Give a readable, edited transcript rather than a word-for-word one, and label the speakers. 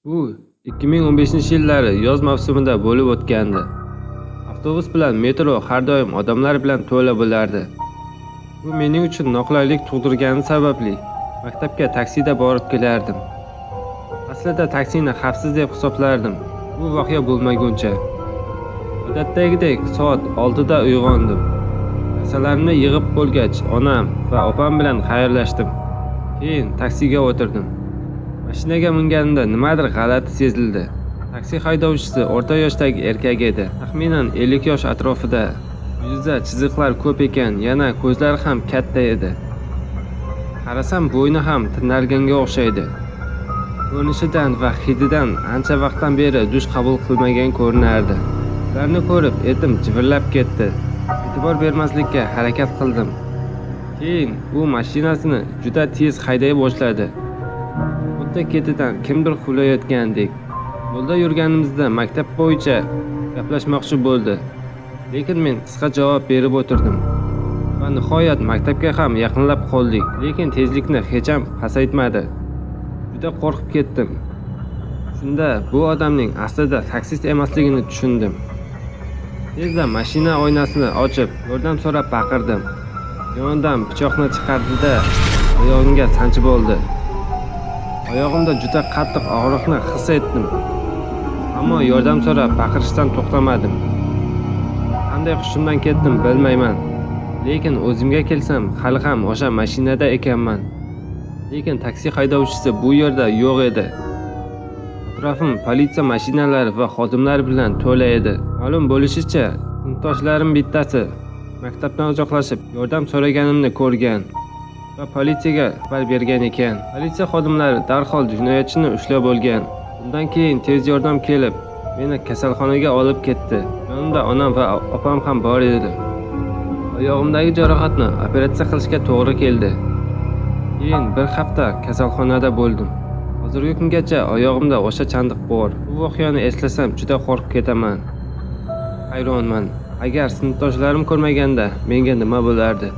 Speaker 1: Bu 2015-yillari yoz mavsumida bo'lib o'tgandi. Avtobus bilan metro har doim odamlar bilan to'la bo'lardi. Bu mening uchun noqulaylik tug'dirgani sababli maktabga taksida borib kelardim. Aslida taksini xavfsiz deb hisoblardim. Bu voqea bo'lmaguncha. Odatdagidek soat 6 da uyg'ondim. Narsalarimni yig'ib bo'lgach, onam va opam bilan xayrlashdim. Keyin taksiga o'tirdim. Mashinaga minganimda nimadir g'alati sezildi. Taksi haydovchisi o'rta yoshdagi erkak edi. Taxminan 50 yosh atrofida. Yuzida chiziqlar ko'p ekan, yana ko'zlari ham katta edi. Qarasam bo'yni ham tirnalganga o'xshaydi. Ko'rinishidan va hididan ancha vaqtdan beri dush qabul qilmagan ko'rinardi. Ularni ko'rib etim jivirlab ketdi. E'tibor bermaslikka harakat qildim. Keyin u mashinasini juda tez hayday boshladi. Xuddi ketidan kimdir quvlayotgandek. Yo'lda yurganimizda maktab bo'yicha gaplashmoqchi bo'ldi. Lekin men qisqa javob berib o'tirdim. Va nihoyat maktabga ham yaqinlab qoldik, lekin tezlikni hech ham pasaytmadi. Juda qo'rqib ketdim. Shunda bu odamning aslida taksist emasligini tushundim. Tezda mashina oynasini ochib, yordam so'rab baqirdim. Yonidan pichoqni chiqardi-da, oyog'imga sanchib oldi. Oyog'imda juda qattiq og'riqni his etdim. Ammo yordam so'rab baqirishdan to'xtamadim. Qanday hushimdan ketdim bilmayman. Lekin o'zimga kelsam, hali ham o'sha mashinada ekanman. Lekin taksi haydovchisi bu yerda yo'q edi. Atrofim politsiya mashinalari va xodimlar bilan to'la edi. Ma'lum bo'lishicha, sinfdoshlarim bittasi maktabdan uzoqlashib, yordam so'raganimni ko'rgan va politsiyaga xabar bergan ekan. Politsiya xodimlari darhol jinoyatchini ushlab olgan. Undan keyin tez yordam kelib, meni kasalxonaga olib ketdi. Yonimda onam va opam ham bor edi. Oyog'imdagi jarohatni operatsiya qilishga to'g'ri keldi. Keyin bir hafta kasalxonada bo'ldim. Hozirgi kungacha oyog'imda o'sha chandiq bor. Bu voqeani eslasam juda qo'rqib ketaman. Hayronman. Agar sinfdoshlarim ko'rmaganda menga nima bo'lardi?